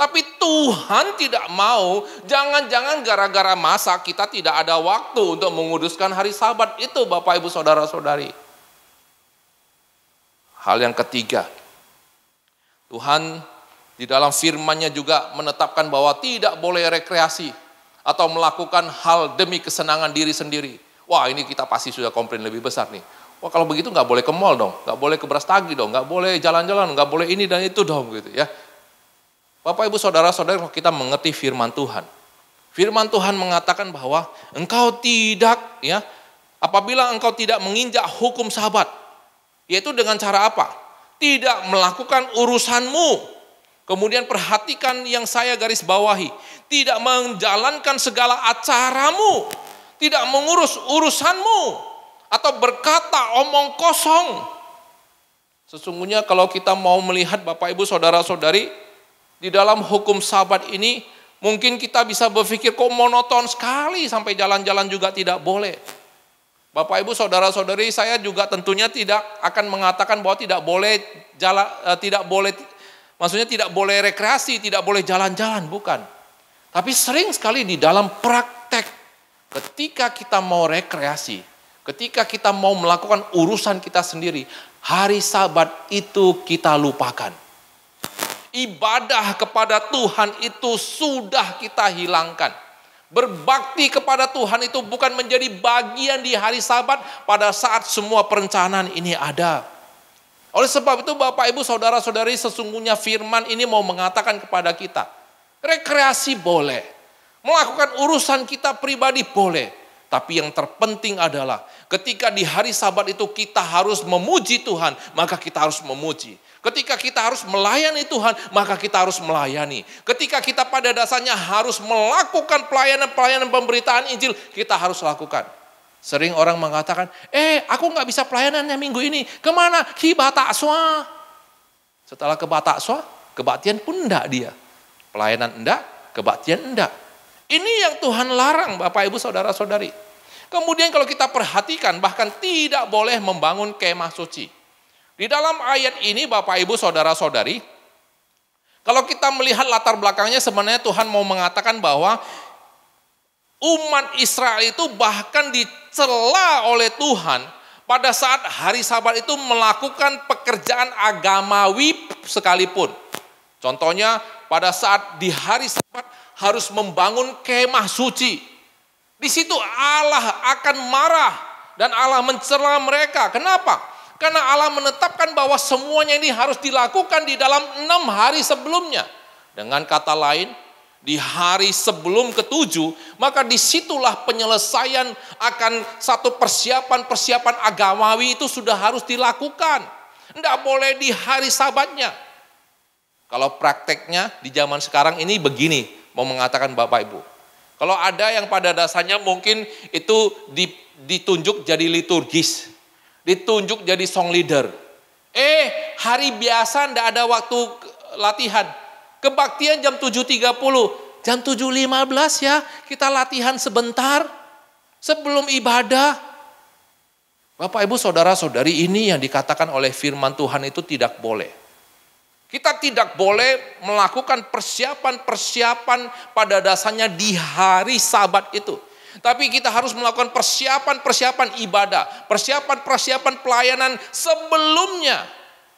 Tapi Tuhan tidak mau, jangan-jangan gara-gara masak kita tidak ada waktu untuk menguduskan hari Sabat itu, Bapak Ibu Saudara-saudari. Hal yang ketiga, Tuhan di dalam firman-Nya juga menetapkan bahwa tidak boleh rekreasi atau melakukan hal demi kesenangan diri sendiri. Wah, ini kita pasti sudah komplain lebih besar nih. Wah, kalau begitu nggak boleh ke mall dong, nggak boleh ke Brastagi dong, nggak boleh jalan-jalan, nggak boleh ini dan itu dong gitu ya. Bapak Ibu Saudara-saudara, kita mengerti firman Tuhan. Firman Tuhan mengatakan bahwa engkau tidak ya, apabila engkau tidak menginjak hukum Sabat, yaitu dengan cara apa? Tidak melakukan urusanmu. Kemudian perhatikan yang saya garis bawahi. Tidak menjalankan segala acaramu. Tidak mengurus urusanmu. Atau berkata omong kosong. Sesungguhnya kalau kita mau melihat Bapak Ibu Saudara-saudari, di dalam hukum Sabat ini, mungkin kita bisa berpikir kok monoton sekali sampai jalan-jalan juga tidak boleh. Bapak Ibu Saudara-saudari, saya juga tentunya tidak akan mengatakan bahwa tidak boleh maksudnya tidak boleh rekreasi, tidak boleh jalan-jalan, bukan. Tapi sering sekali di dalam praktek, ketika kita mau rekreasi, ketika kita mau melakukan urusan kita sendiri, hari Sabat itu kita lupakan. Ibadah kepada Tuhan itu sudah kita hilangkan. Berbakti kepada Tuhan itu bukan menjadi bagian di hari Sabat pada saat semua perencanaan ini ada. Oleh sebab itu Bapak Ibu Saudara-saudari, sesungguhnya firman ini mau mengatakan kepada kita, rekreasi boleh, melakukan urusan kita pribadi boleh, tapi yang terpenting adalah ketika di hari Sabat itu kita harus memuji Tuhan, maka kita harus memuji. Ketika kita harus melayani Tuhan, maka kita harus melayani. Ketika kita pada dasarnya harus melakukan pelayanan pemberitaan Injil, kita harus lakukan. Sering orang mengatakan, aku nggak bisa pelayanannya minggu ini. Kemana? Ki Batakswa. Setelah ke Batakswa, kebaktian pun enggak dia. Pelayanan enggak, kebaktian enggak. Ini yang Tuhan larang Bapak Ibu Saudara-saudari. Kemudian kalau kita perhatikan, bahkan tidak boleh membangun kemah suci. Di dalam ayat ini Bapak Ibu Saudara-saudari, kalau kita melihat latar belakangnya sebenarnya Tuhan mau mengatakan bahwa umat Israel itu bahkan dicela oleh Tuhan pada saat hari Sabat itu melakukan pekerjaan agamawi sekalipun. Contohnya pada saat di hari Sabat harus membangun kemah suci. Di situ Allah akan marah dan Allah mencela mereka. Kenapa? Karena Allah menetapkan bahwa semuanya ini harus dilakukan di dalam 6 hari sebelumnya. Dengan kata lain, di hari sebelum ke-7, maka disitulah penyelesaian akan satu persiapan agamawi itu sudah harus dilakukan. Tidak boleh di hari Sabatnya. Kalau prakteknya di zaman sekarang ini begini, mau mengatakan Bapak Ibu. Kalau ada yang pada dasarnya mungkin itu ditunjuk jadi liturgis, ditunjuk jadi song leader. Hari biasa tidak ada waktu latihan. Kebaktian jam 7.30, jam 7.15 ya, kita latihan sebentar sebelum ibadah. Bapak Ibu Saudara-saudari, ini yang dikatakan oleh firman Tuhan itu tidak boleh. Kita tidak boleh melakukan persiapan-persiapan pada dasarnya di hari Sabat itu. Tapi kita harus melakukan persiapan-persiapan ibadah, persiapan-persiapan pelayanan sebelumnya.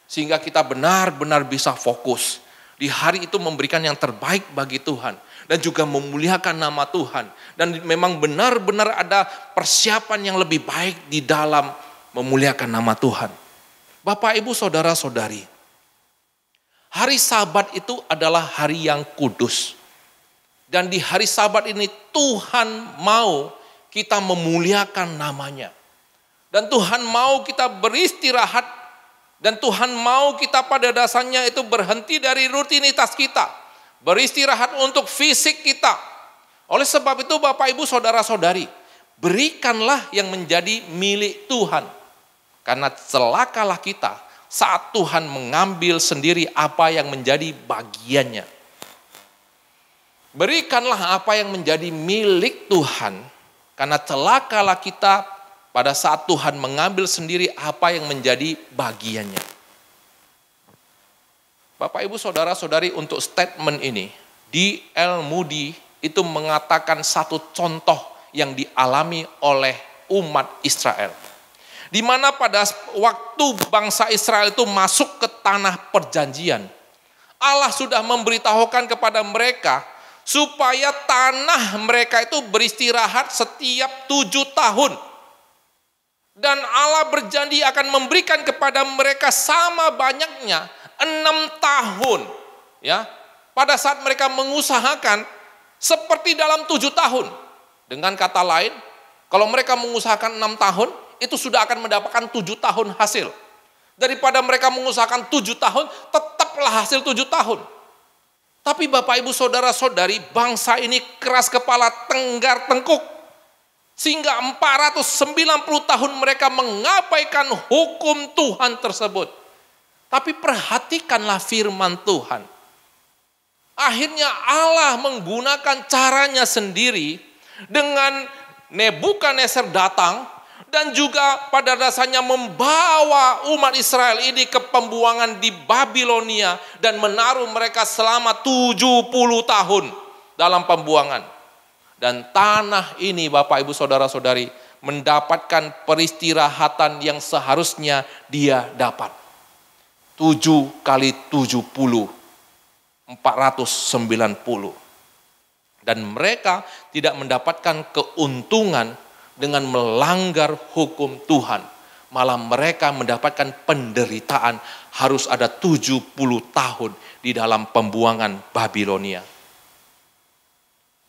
Sehingga kita benar-benar bisa fokus. Di hari itu memberikan yang terbaik bagi Tuhan. Dan juga memuliakan nama Tuhan. Dan memang benar-benar ada persiapan yang lebih baik di dalam memuliakan nama Tuhan. Bapak, Ibu, Saudara-saudari. Hari Sabat itu adalah hari yang kudus. Dan di hari Sabat ini Tuhan mau kita memuliakan namanya. Dan Tuhan mau kita beristirahat. Dan Tuhan mau kita pada dasarnya itu berhenti dari rutinitas kita. Beristirahat untuk fisik kita. Oleh sebab itu Bapak Ibu Saudara-saudari, berikanlah yang menjadi milik Tuhan. Karena celakalah kita saat Tuhan mengambil sendiri apa yang menjadi bagiannya. Berikanlah apa yang menjadi milik Tuhan, karena celakalah kita pada saat Tuhan mengambil sendiri apa yang menjadi bagiannya. Bapak Ibu Saudara-saudari, untuk statement ini, D.L. Moody itu mengatakan satu contoh yang dialami oleh umat Israel. Di mana pada waktu bangsa Israel itu masuk ke tanah perjanjian, Allah sudah memberitahukan kepada mereka supaya tanah mereka itu beristirahat setiap 7 tahun. Dan Allah berjanji akan memberikan kepada mereka sama banyaknya 6 tahun. Ya, pada saat mereka mengusahakan seperti dalam 7 tahun. Dengan kata lain, kalau mereka mengusahakan 6 tahun, itu sudah akan mendapatkan 7 tahun hasil. Daripada mereka mengusahakan 7 tahun, tetaplah hasil 7 tahun. Tapi Bapak Ibu Saudara-saudari, bangsa ini keras kepala, tenggar tengkuk. Sehingga 490 tahun mereka mengabaikan hukum Tuhan tersebut. Tapi perhatikanlah firman Tuhan. Akhirnya Allah menggunakan caranya sendiri dengan Nebukadnezar datang dan juga pada dasarnya membawa umat Israel ini ke pembuangan di Babilonia dan menaruh mereka selama 70 tahun dalam pembuangan. Dan tanah ini Bapak Ibu Saudara-saudari mendapatkan peristirahatan yang seharusnya dia dapat. 7 kali 70, 490. Dan mereka tidak mendapatkan keuntungan dengan melanggar hukum Tuhan. Malah mereka mendapatkan penderitaan, harus ada 70 tahun di dalam pembuangan Babilonia.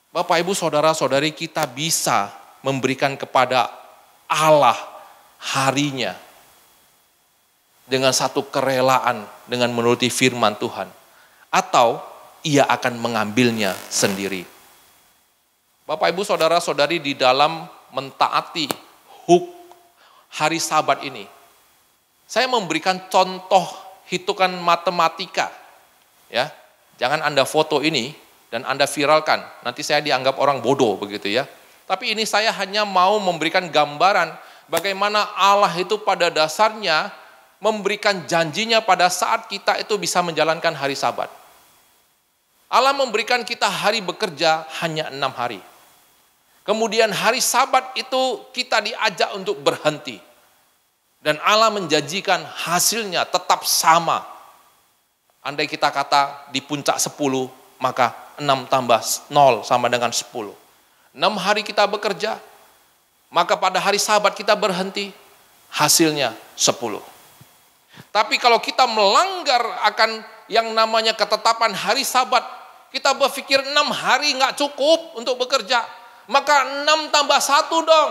Bapak Ibu Saudara-saudari, kita bisa memberikan kepada Allah harinya dengan satu kerelaan, dengan menuruti firman Tuhan. Atau ia akan mengambilnya sendiri. Bapak Ibu Saudara-saudari, di dalam mentaati hari Sabat ini, saya memberikan contoh hitungan matematika. Ya, jangan Anda foto ini dan Anda viralkan, nanti saya dianggap orang bodoh begitu ya. Tapi ini saya hanya mau memberikan gambaran bagaimana Allah itu pada dasarnya memberikan janjinya pada saat kita itu bisa menjalankan hari Sabat. Allah memberikan kita hari bekerja hanya 6 hari. Kemudian hari Sabat itu kita diajak untuk berhenti. Dan Allah menjanjikan hasilnya tetap sama. Andai kita kata di puncak 10, maka 6 tambah 0 sama dengan 10. 6 hari kita bekerja, maka pada hari Sabat kita berhenti, hasilnya 10. Tapi kalau kita melanggar akan yang namanya ketetapan hari Sabat, kita berpikir 6 hari nggak cukup untuk bekerja, maka 6 tambah 1 dong.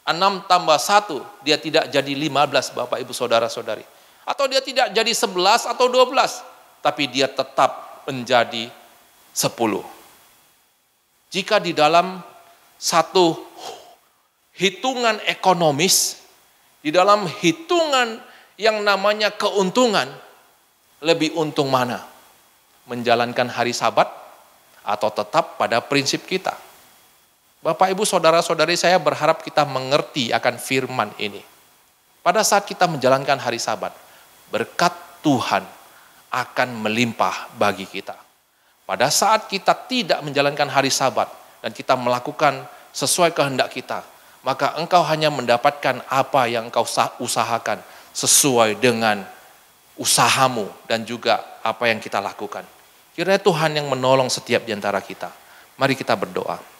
6 tambah 1, dia tidak jadi 15 Bapak Ibu Saudara-saudari. Atau dia tidak jadi 11 atau 12, tapi dia tetap menjadi 10. Jika di dalam satu hitungan ekonomis, di dalam hitungan yang namanya keuntungan, lebih untung mana? Menjalankan hari Sabat atau tetap pada prinsip kita? Bapak Ibu Saudara-saudari, saya berharap kita mengerti akan firman ini. Pada saat kita menjalankan hari Sabat, berkat Tuhan akan melimpah bagi kita. Pada saat kita tidak menjalankan hari Sabat dan kita melakukan sesuai kehendak kita, maka engkau hanya mendapatkan apa yang engkau usahakan sesuai dengan usahamu dan juga apa yang kita lakukan. Kiranya Tuhan yang menolong setiap di antara kita. Mari kita berdoa.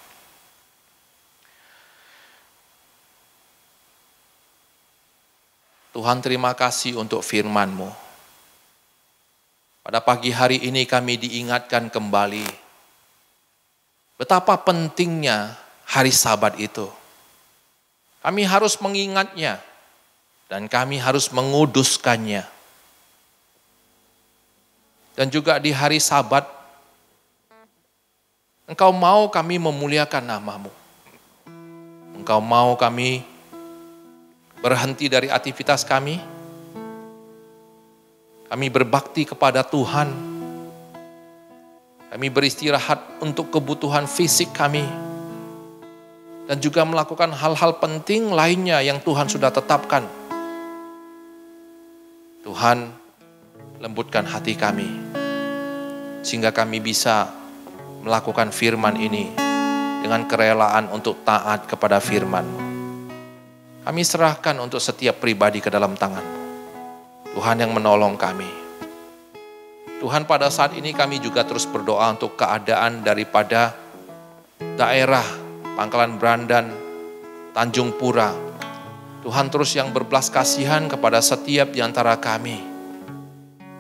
Tuhan, terima kasih untuk firman-Mu. Pada pagi hari ini kami diingatkan kembali betapa pentingnya hari Sabat itu. Kami harus mengingatnya dan kami harus menguduskannya. Dan juga di hari Sabat, Engkau mau kami memuliakan nama-Mu. Engkau mau kami berhenti dari aktivitas kami. Kami berbakti kepada Tuhan. Kami beristirahat untuk kebutuhan fisik kami. Dan juga melakukan hal-hal penting lainnya yang Tuhan sudah tetapkan. Tuhan, lembutkan hati kami. Sehingga kami bisa melakukan firman ini dengan kerelaan untuk taat kepada firman. Kami serahkan untuk setiap pribadi ke dalam tangan-Mu. Tuhan yang menolong kami. Tuhan, pada saat ini kami juga terus berdoa untuk keadaan daripada daerah Pangkalan Brandan, Tanjung Pura. Tuhan terus yang berbelas kasihan kepada setiap di antara kami.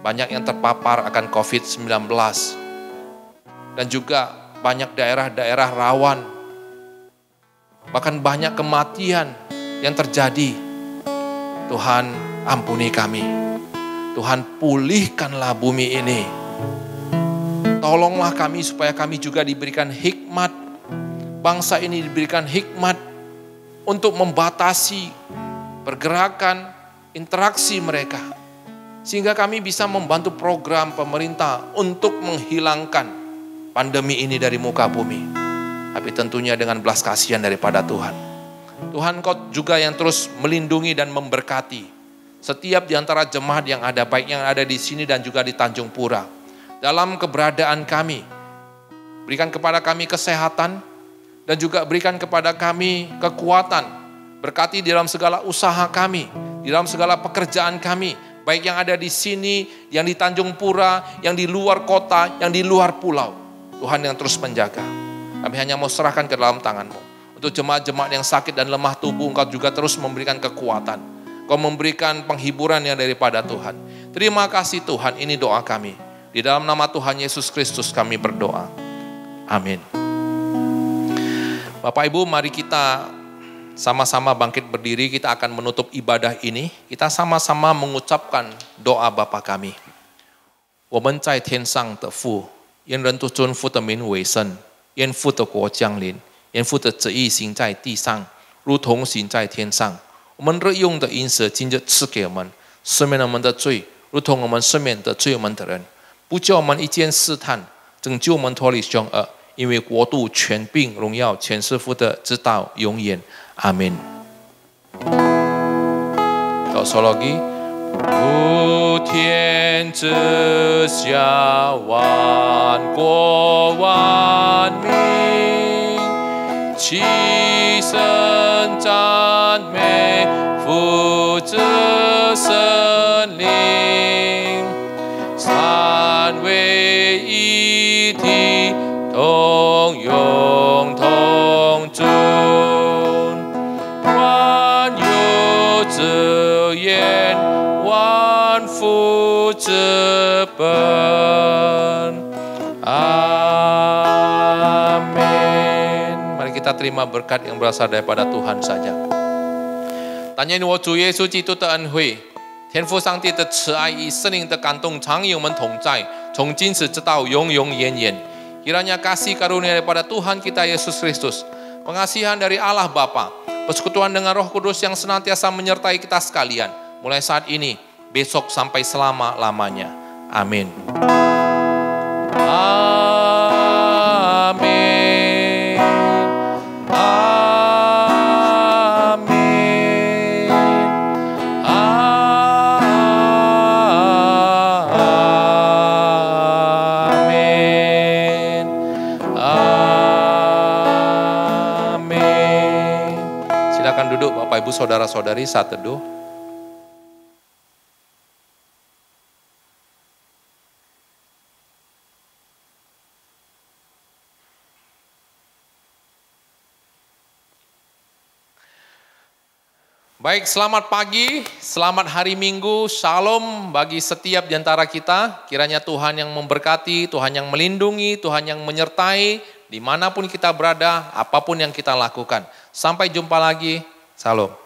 Banyak yang terpapar akan COVID-19. Dan juga banyak daerah-daerah rawan. Bahkan banyak kematian yang terjadi. Tuhan, ampuni kami. Tuhan, pulihkanlah bumi ini. Tolonglah kami supaya kami juga diberikan hikmat. Bangsa ini diberikan hikmat untuk membatasi pergerakan, interaksi mereka. Sehingga kami bisa membantu program pemerintah untuk menghilangkan pandemi ini dari muka bumi. Tapi tentunya dengan belas kasihan daripada Tuhan. Tuhan, Kau juga yang terus melindungi dan memberkati setiap di antara jemaat yang ada, baik yang ada di sini dan juga di Tanjung Pura. Dalam keberadaan kami, berikan kepada kami kesehatan dan juga berikan kepada kami kekuatan. Berkati di dalam segala usaha kami, di dalam segala pekerjaan kami, baik yang ada di sini, yang di Tanjung Pura, yang di luar kota, yang di luar pulau. Tuhan yang terus menjaga. Kami hanya mau serahkan ke dalam tangan-Mu. Untuk jemaat-jemaat yang sakit dan lemah tubuh, Engkau juga terus memberikan kekuatan. Engkau memberikan penghiburan yang daripada Tuhan. Terima kasih Tuhan, ini doa kami. Di dalam nama Tuhan Yesus Kristus kami berdoa. Amin. Bapak Ibu, mari kita sama-sama bangkit berdiri. Kita akan menutup ibadah ini. Kita sama-sama mengucapkan doa Bapa kami. 我们在天上的父，愿人都尊父的名为圣，愿父的国降临，愿父的旨意行在地上，如同行在天上。我们日用的饮食今日赐给我们，赦免我们的罪，如同我们赦免得罪我们的人，不叫我们一见试探，拯救我们脱离凶恶。因为国度、权柄、荣耀，全是父的，直到永远。阿门。Sekali lagi. 普天之下，万国万民，齐声赞美父子圣灵，三位一体，同用同尊，万有之源，万福之本。Amin. Mari kita terima berkat yang berasal daripada Tuhan saja. 但愿我主耶稣基督的恩惠，天父上帝的慈爱与圣灵的感动常与我们同在，从今时直到永永远远。Kiranya kasih karunia daripada Tuhan kita Yesus Kristus, pengasihan dari Allah Bapa, persekutuan dengan Roh Kudus yang senantiasa menyertai kita sekalian, mulai saat ini, besok sampai selama-lamanya. Amin. Amin. Amin. Amin. Amin. Silakan duduk Bapak Ibu Saudara-saudari saat teduh. Baik, selamat pagi, selamat hari Minggu, shalom bagi setiap di antara kita. Kiranya Tuhan yang memberkati, Tuhan yang melindungi, Tuhan yang menyertai, dimanapun kita berada, apapun yang kita lakukan. Sampai jumpa lagi, salam.